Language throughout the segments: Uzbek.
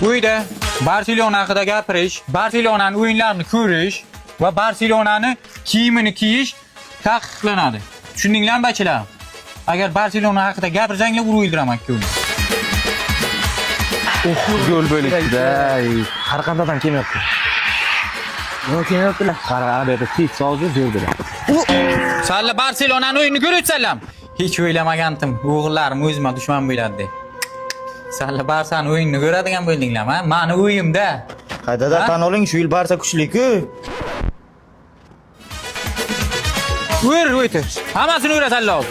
Bu uyda Barselona haqida gapirish, Barselonani o'yinlarini ko'rish va Barselonani kiyimini kiyish taqiqlanadi. Tushundinglarmi bachalar? Agar Barselona haqida gapirsanglar urib o'ldiraman ikkovini. Gol bo'libdi-da. Har qandadan kelmayapti. Yo'q, kelmayaptilar. Qarabada tek sozib yurdilar. Salla Barselonani o'yinini ko'ribsanlar. Hech o'ylamagandim. O'g'illarim o'zimga dushman bo'ladi deb. Salla Barsani o'yinini ko'radigan bo'ldinglarmi? Meni o'yimda. Qaydada tan oling, shu yil Barsa kuchli-ku. O'ytir. Hammasini o'rasanlar.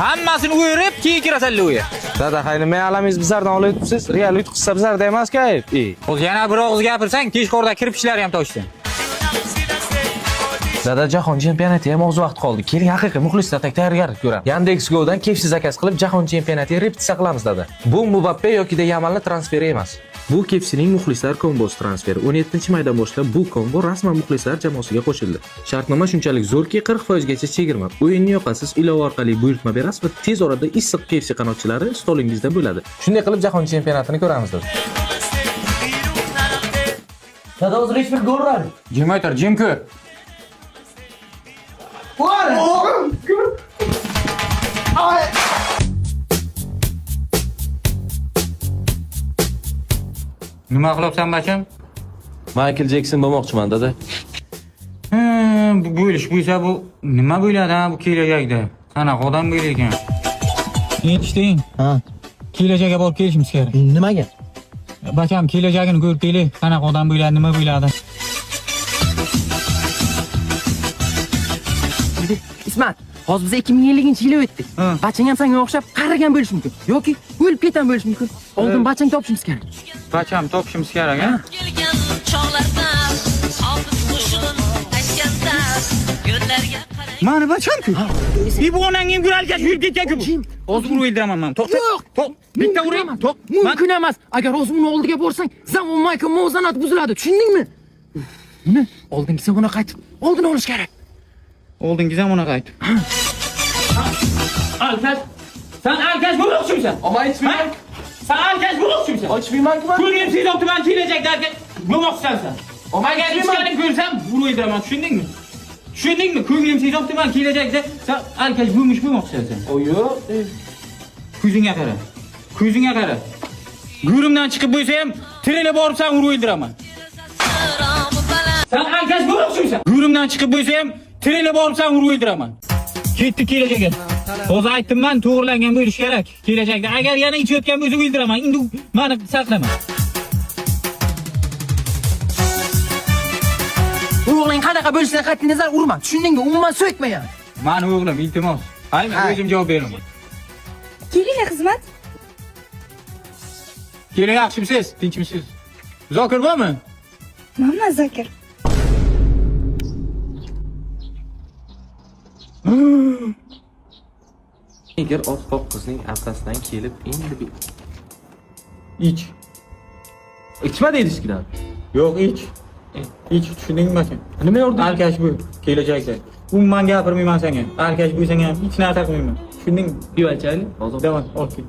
Hammasini o'rib, keyin kirasanlar o'ya. Dada, hayli men alamiz bizlardan olayapsiz. Real yutqizsa bizlarda emas-ku. O'z yana bir og'iz gapirsang, kechqurda kirib ishlari ham toshsin. Dada, jahon chempionatiga ham oz vaqt qoldi. Keling, haqiqiy muxlislar tayyorgarlik ko'ramiz. Yandex.Go'dan kefsiz zakaz qilib jahon chempionatiga repetitsiya qilamiz dada. Bu Mbappe yoki de Yamalning transferi emas. Bu kefsining muxlislar kombosi transferi. 17-maydan boshlab bu kombo rasman muxlislar jamoasiga qo'shildi. Shartnoma shunchalik zo'rki, 40% gacha chegirma. O'yinni yoqasiz, ilova orqali buyurtma berasiz va tez orada issiq kefsi qanotchilari stolingizda bo'ladi. Shunday qilib jahon chempionatini ko'ramiz dada. Dada, hozir hech bir gol uradi. Jim o'tir, jim ko'r. Nima qilyapsan bacham? Michael Jackson bo'lmoqchiman dada. Bu bo'lish bo'lsa bu nima bo'ladi bu kelajakda? Qanaqa odam bo'lar ekan? Yetishding. Ha. Kelajakka borib kelishimiz kerak. Nimaga? Bacham kelajagini ko'rib keling. Qanaqa odam bo'ladi, nima bo'ladi? İsmat, hozir biz 2050-yil o'tdik. Bachang ham senga o'xshab qarigan bo'lishi mumkin yoki o'lib ketgan bo'lishi mumkin. Oldin bachang topishimiz kerak. Bacham topishimiz kerak, ha? Kelgan chog'larda olib qo'shin aytganda yo'llarga qarang. Mani bacham-ku. Bu onang ham guralga yurib ketgan-ku. Hozir urib o'ldiraman men. To'xta. To'q. Bitta urayman. To'q. Mumkin emas. Agar hozir uni oldiga borsang, sen o Michael muvozanat buziladi. Tushundingmi? Buni oldingi zamona qaytib, oldin olish kerak. Oldingi zamona qaytib. Alkash. Sen alkash bo'lmoqchimisan? Ama aytmayman. Sen alkash bo'lmoqchimisan? Aytmayman-ku. Ko'rgim siz optimal kelajakda alkash bo'lmoqchisan sen. Agar ichkarini ko'rsam, urib o'ldiraman. Tushundingmi? Tushundingmi? Ko'nglim siz optimal kelajakda sen alkash bo'lmoqchisan sen. O yo'q. Ko'zingga qara. Ko'zingga qara. Go'rimdan chiqib bo'lsa ham, tirilib borib sen urib o'ldiraman. Sen alkash bo'lmoqchimisan? Go'rimdan chiqib bo'lsa ham, tirilib borib sen urib o'ldiraman. Ketdi kelajakka. Hozir aytdim-man, to'g'rilangan bo'lish kerak. Kelajakda agar yana ichayotgan bo'lsa o'ldiraman. Endi meni saqlama. O'g'ling qanaqa bo'lishidan qat'iy nazar urma. Tushundingmi? Umuman so'kma yani. Mani o'g'lim, iltimos. Hay, men o'zim javob beraman. Kelinglar xizmat. Keling, yaxshimisiz? Tinchmisiz? Zokir bormi? Mana Zokir. Agar oppoq qizning aftasidan kelib endi bir Ich. ichma deydi-ku. Yo'q, ich. Ich, tushundingmi bacham? Nima yordam? Alkash bu kelajakda. Umuman gapirmayman senga. Alkash bo'lsang ham hech narsa qilmayman. Tushundingmi? Deb aytaylik. Hozir Davom, okey.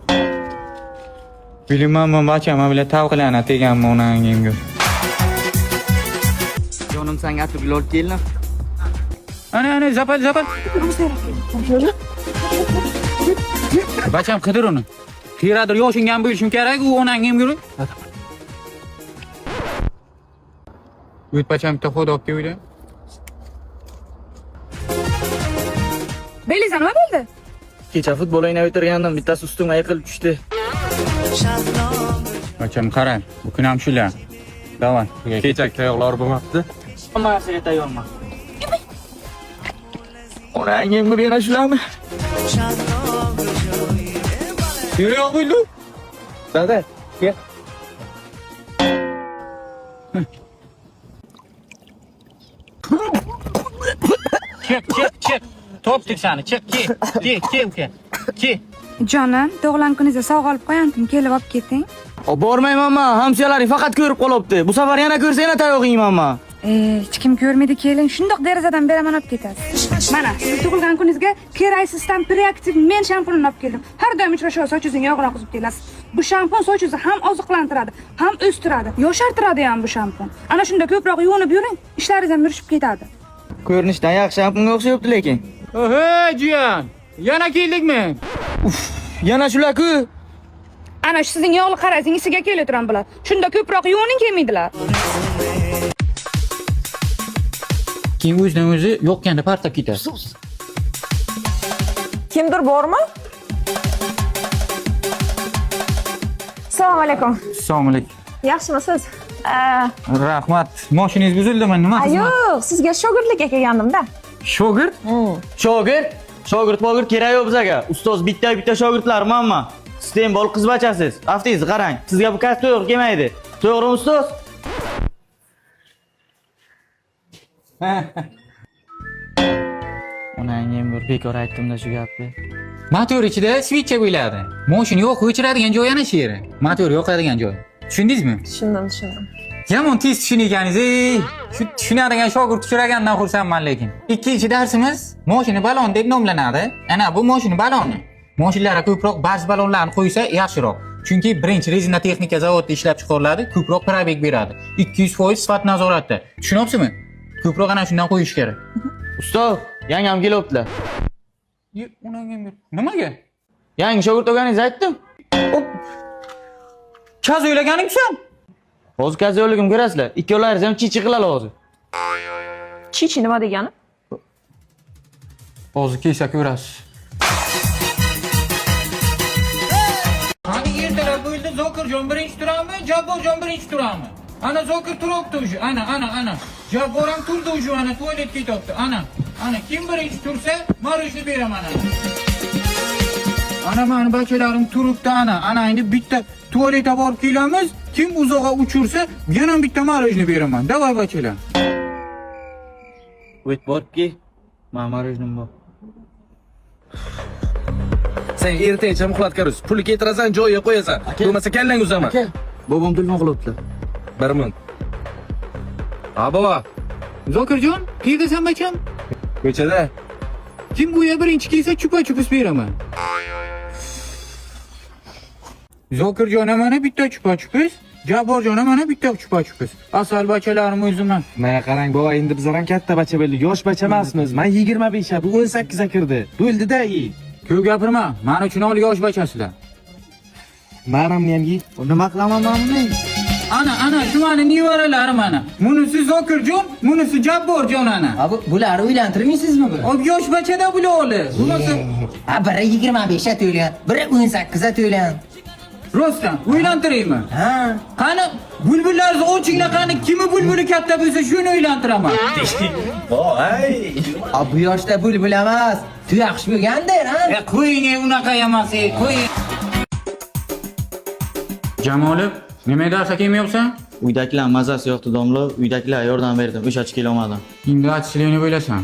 Bilmayman, bacham bilan tavqilana teganman onangimga. Jonim senga atirgul olib keldim. Ana, zapal. Bacham qidir uni. Qiyradir yoshingam bo'lishim kerak, u onangim yurib. O't bacham bitta xod olib keldi. Beliza nima bo'ldi? Kecha futbol o'ynab o'tirgandim, bittasi ustimga yiqilib tushdi. Bacham qarang, bu kun ham shular. Davay. kecha tayoqlar bo'lmabdi. Hammasiga tayyorman. Onangim bir yana shularmi? Yuraq bo'ldi. Dada, kel. Chiq. Topdik seni. Chiq, ke. Jonim, tug'ilgan kuningizga sovg'a olib qo'yandim, kelib olib keting. Bormayman men, hamshalaring faqat ko'rib qolyapti. Bu safar yana ko'rsa yana tayoq yeyman men. Hech kim ko'rmaydi, keling, shundoq derazadan beraman olib ketasiz. Mana, siz tug'ilgan kuningizga keraysizdan Preactive men shampunini olib keldim. Har doim uchrashuv sochingizni yog'roq qilib kelasiz. Bu shampun sochingizni ham oziqlantiradi, ham o'stiradi, yoshartiradi ham bu shampun. Ana shunda ko'proq yuvinib yuring, ishlaringiz ham yurishib ketadi. Ko'rinishdan yaxshi shampunga o'xshayapti lekin. Hey jiyan, yana keldikmi? Yana shular-ku. Ana shu sizning yog'li qarangiz isiga keladigan bular. Shunda ko'proq yuvining kelmaydilar. Keyin o'zidan o'zi yo'qqanda partlab ketadi. Kimdir bormi? Assalomu alaykum. Assalomu alaykum. Yaxshimisiz? Rahmat. Mashinangiz buzildimi? Nima xizmat? Yo'q, sizga shogirdlikka kelgandim-da. Shogird? Shogird? Shogird kerak yo'q bizga. Ustoz bitta shogirdlar manman. Sistem bol qiz bachasiz. Aftingizni qarang. Sizga bu kasb to'g'ri kelmaydi. To'g'rimi ustoz? Onangga bir bekor aytdim-da shu gapni. Motor ichida switcha bo'ladi. Mashina yo'q, o'chiradigan joy ana shu yeri. Motor yo'qadigan joy. Tushundingizmi? Tushundim. Yomon tez tushunganingiz, shu tushunadigan shogird uchragandan xursandman lekin. Ikkinchi darsimiz mashina balon deb nomlanadi. Ana bu mashina baloni. Mashinalarga ko'proq bars balonlarni qo'ysa yaxshiroq. Chunki birinchi rezina texnika zavodida ishlab chiqariladi, ko'proq probeg beradi. 200% sifat nazoratda. Tushunyapsizmi? Ko'proq ana shundan qo'yish kerak. Ustoz, yangam kelibdilar. Nimaga? Yangi shogird o'rganingizni aytdim. Kaz o'ylaganingsan? Hozir kazoligim ko'rasizlar. Ikkovlaringiz ham chichi qiladi hozir. Chichi nima degani? Hozir kelsa ko'rasiz. Qani ertalab bo'ldi, Zokirjon birinchi turami, Jabborjon birinchi turami? Ana Zokir turibdi o'sha. Ana. Jabbor ham turdi o'sha, ana tualetga ketyapti. Ana. Kim birinchi tursa, marojni beraman ana. Ana meni bachalarim turibdi ana endi bitta tualetga borib kelamiz. Kim uzoqqa uchursa, yana bitta marojni beraman. Davay bachalar. O't boribki, men marojnim bor. Sen ertaga muxlat qarus. Pul ketirasan, joyiga qo'yasan. Bo'lmasa kallang uzaman. Bobom telefon qilibdilar. 1 ming. Baba, Zokirjon, qayerdasan bacham? ko'chada. Kim bu yer birinchi kelsa chupa-chupus beraman. Zokirjon mana bitta chupa-chupus, Jabborjon mana bitta chupa-chupus. Asal bachalarim o'ziman. Mana qarang, baba, endi bizlar ham katta bacha bo'ldik. Yosh bacha emasmiz. Men 25 ga, bu 18 ga kirdi. Bo'ldi-da, Ko'p gapirma, men uchun ol yosh bachasizlar. Manamni ham yey. Nima qilaman men buni? Ana shu meni nevaralarim ana. Bunisi Zokirjon, bunisi Jabborjon ana. Bularni uylantirmaysizmi bu? Ob yosh bachada bular. Bunisi Biri 25 ga to'ylan, biri 18 ga to'ylan. Rostdan uylantiraymi? Ha. Qani bulbullarni ochinglar qani kimi bulbuli katta bo'lsa shuni uylantiraman. Bu yoshda bulbul emas, tuyaqush bo'lganda, ha? Qo'ying unaqa emas, qo'ying. Jamolov, nima darsa kelmayapsan? Uydagilar mazasi yo'qdi domlo, uydagilar yordam berdim, o'shachi kelolmadim. Endi achishlikni bo'lasan.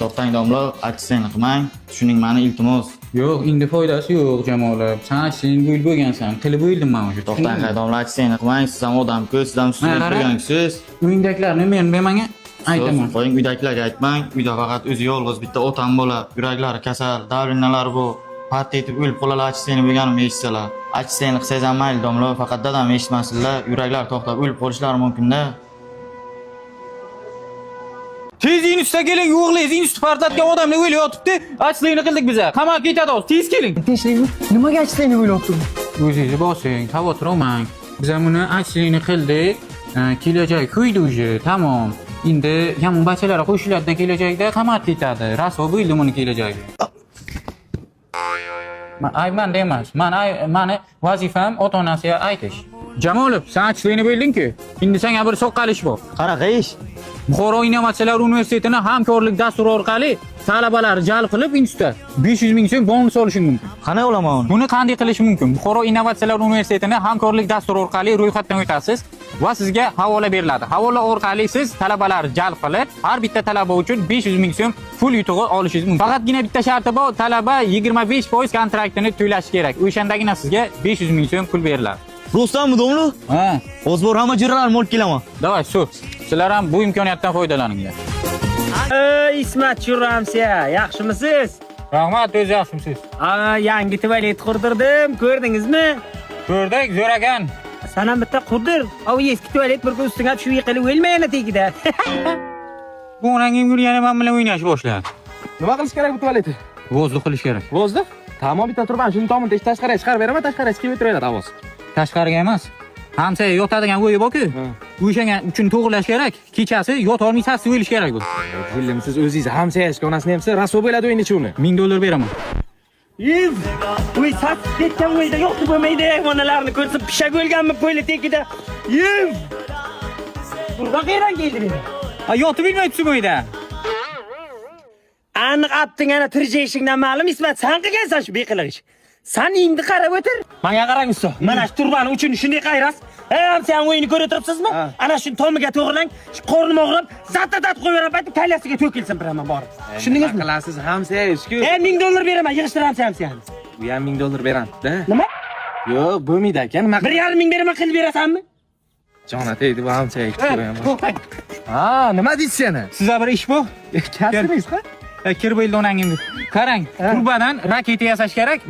To'xtang domlo, aksiyani qilmang. Tushuning meni iltimos. Yo'q, endi foydasi yo'q Jamolov. Sen sen bo'lgansan, qilib bo'ldim men o'sha. To'xtang domlo, aksiyani qilmang. Siz ham odam-ku, siz ham ustida turgansizsiz. Uyingdagilarni men menga aytaman. Qo'ying, uydagilarga aytmang. Uyda faqat o'zi yolg'iz bitta otam bola, yuraklari kasal, davrinalari bu. Patta etib o'lib qolalar, achishlikni bo'lganimni eshitsalar. Achishlikni qilsangiz ham mayli domlo, faqat dadam eshitmasinlar. Yuraklari to'xtab o'lib qolishlari mumkin-da. Tez institutga keling, o'g'lingiz institut portlatgan odamni o'ylab yotibdi. Achishlikni qildik biz. Qamoq ketadi hozir. Tez keling. Tinchlikmi? Nimaga achishlikni o'ylabdim? O'zingizni bosing, xavotir olmang. Biz ham buni achishlikni qildik. Kelajak kuydi uje, tamom. Endi yomon bachalar qo'shiladigan kelajakda qamat ketadi. Raso bo'ldi buni kelajagi. Ayman emas. Mani vazifam ota-onasiga aytish. Jamolov, sen achishlikni bilding-ku. Endi senga bir so'qqalish bor. Qanaqa ish? Buxoro Innovatsiyalar universitetini hamkorlik dasturi orqali talabalarni jalb qilib institutda 500 ming so'm bonus olishing mumkin. Qanday olaman uni? Buni qanday qilish mumkin? Buxoro Innovatsiyalar universitetini hamkorlik dasturi orqali ro'yxatdan o'tasiz va sizga havola beriladi. Havola orqali siz talabalarni jalb qilib, har bitta talaba uchun 500 ming so'm pul yutug'i olishingiz mumkin. Faqatgina bitta sharti bor, talaba 25% kontraktini to'lashi kerak. O'shandagina sizga 500 ming so'm pul beriladi. Rostdanmi domlo? Ha. O'zbor hamma jirlarni olib kelaman. Davay, shu. Sizlar ham bu imkoniyatdan foydalaninglar. Ismat Churamsiya, yaxshimisiz? Rahmat, o'z yaxshimisiz? Yangi tualet qurdirdim, ko'rdingizmi? Ko'rdik, zo'ragan. Sen ham bitta qurdir. O eski tualet bir kun ustiga tushib yiqilib o'lmayana tegida. Bu onangim yurgani men bilan o'ynash boshladi. Nima qilish kerak bu tualetni? Vozduk qilish kerak. Vozduk? Tamam, bitta turban, shuni tomon tashqariga chiqarib beraman, tashqariga chiqib o'tiradi ovoz. Tashqariga emas. Hamsa yotadigan o'yi bor-ku. O'shanga uchun to'g'rilash kerak. Kechasi yotolmay sasib o'lish kerak bu. Siz o'zingiz hamsa yashga onasini hamsa raso bo'ladi o'yinchi uni. $1000 beraman. Yiv! Uy sat ketgan o'yda yo'qdi bo'lmaydi, hayvonlarni ko'rsa pishak o'lganmi qo'yli tegida. Yiv! Burada qayerdan keldi meni? Yotib bilmayapsiz bu uyda. Aniq apting ana tirjeshingdan ma'lum Ismat, sen qilgansan shu beqiliq ish. Sen endi qarab o'tir. Menga qarang usta. Mana shu turbani uchun shunday qayras. Ham sen o'yinni ko'rib turibsizmi? Ana shu tomiga to'g'rilang, shu qornim og'rib, zat-zat qo'yaverib aytib, kallasiga to'kilsin birama borib. Tushundingizmi? Qilasiz hamsa yashku. $1000 beraman, yig'ishtiramsiz hamsani. Bu ham $1000 beradi-da. Nima? Yo'q, bo'lmaydi ekan. 1,5 beraman, qilib berasanmi? Jona tegdi bu hamsa yashku. Ha, nima deysiz yana? Sizlar bir ish bu. Kasbingiz-ku? Kirib eldi onangimni. Qarang, turbadan raketa yasash kerak.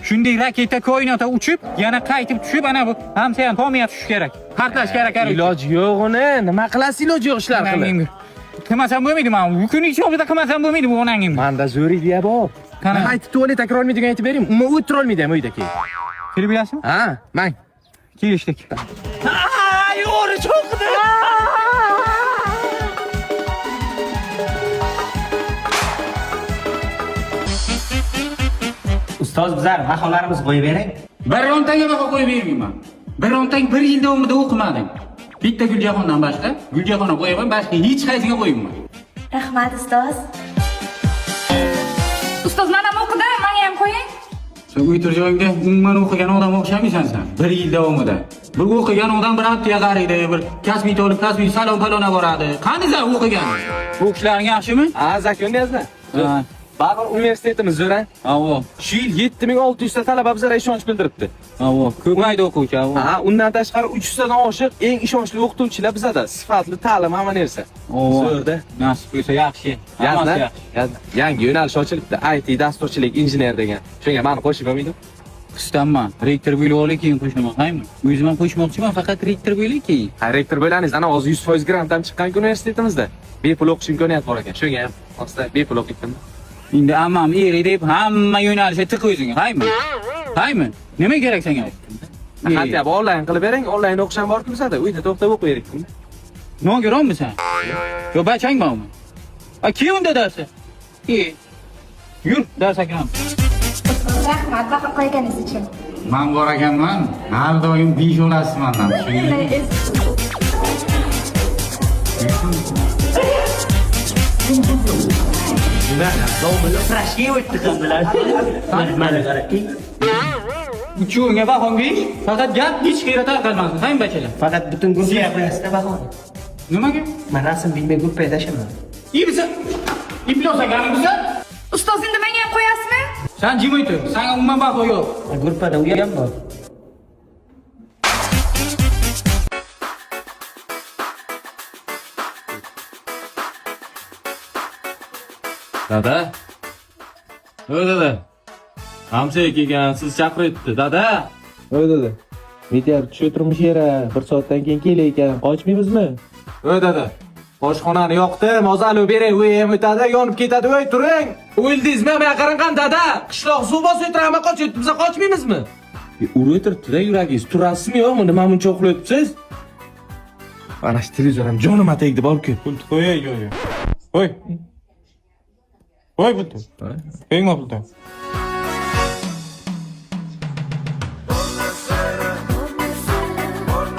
Shunday raketa koinotga uchib, yana qaytib tushib, ana bu hamsa ham tomiga tushish kerak. Partlash kerak. Iloji yo'q uni. Nima qilasiz iloji yo'q ishlar qilib? Qilmasam bo'lmaydi men. Bu kun ichida qilmasam bo'lmaydi bu onangimni. Menda zo'r idea bor. Qani Qaytib tualet takror olmaydigan aytib beraymi? Umuman o'tira olmaydi ham uyda keyin. kirib bilasizmi? Ha, mang. Kelishdik. Ay, o'ri cho'qdi. Ustoz bizlar baholarimiz qo'yib bering. Birontaga baho qo'yib bermayman. Birontang 1 yil davomida o'qimading. Bitta Guljahondan boshqa, Guljahonga qo'yaman, boshqa hech qaysiga qo'ymayman. Rahmat ustoz. Ustoz, mana bu o'qida, menga ham qo'ying. Sen o'tir joyingda umuman o'qigan odam o'xshamaysan sen. 1 yil davomida. Bir o'qigan odam bir haftaga qaraydi, bir kasbiy to'lib, kasbiy salon palona boradi. Qani sen o'qigan? Bu ishlaring yaxshimi? Ha, zakonniyazda. Baribir universitetimiz zo'r-a? Avo. Shu yil 7600 ta talaba bizlarga ishonch bildiribdi. Avo, ko'paydi o'quvchi, avo. Ha, undan tashqari 300 tadan oshiq eng ishonchli o'qituvchilar bizada. Sifatli ta'lim hamma narsa. Zo'rda. Nasib bo'lsa yaxshi. Yozda, yangi yo'nalish ochilibdi. IT dasturchilik, injener degan. Shunga meni qo'shib bo'lmaydi? Qistonman. Rektor bo'lib olay keyin qo'shaman, qaymi? O'zim ham qo'shmoqchiman, faqat rektor bo'lay keyin. Ha, rektor bo'laningiz, ana hozir 100% grant ham chiqqan universitetimizda. Bepul o'qish imkoniyati bor ekan. Shunga ham hozir bepul o'qiyman. Endi ammam eri deb hamma yo'nalishga tiq o'zing, qaymi? Qaymi? Nima kerak senga? Qanday onlayn qilib bering, onlayn o'qish ham bor-ku bizada. Uyda to'xtab o'qiylik. Nogironmisan? Yo, bachang bormi? Keyin unda darsi. Yur, dars akram. Rahmat baho qo'yganingiz uchun. Men bor ekanman. Har doim besh olasiz mendan. Frashga o'tdi qiz bilan. Mana qaraki. Uchunga bahong besh, faqat gap hech qayerga tarqalmasin, qaymi bachalar? Faqat butun gruppaga qo'yasiz-da bahoni. Nimaga? Men rasm bilmay gruppaga tashaman. Ibisa. Iblosa galimisa? Ustoz, endi menga ham qo'yasizmi? Sen jim o'tir. Senga umuman baho yo'q. Gruppada u ham bor. Dada. Dada. Hamsa kelgan, siz chaqiryapti, dada. Dada. Meteor tushib turmush yeri, 1 soatdan keyin kelay ekan. Qochmaymizmi? Dada. Oshxonani yoqdim, ozani beray, u ham o'tadi, yonib ketadi, voy turing. O'ldingizmi? Men qarang dada. Qishloq suv bosib o'tiramiz, qochib, biz qochmaymizmi? Urib o'tiribdi-da yuragingiz. Turasizmi yo'qmi? Nima buncha uxlayapsiz? Mana shu televizor ham jonima tegdi bor-ku. Pulni qo'yay, qo'y. Qo'y. Qo'y pulni. Qo'yingmi pulni?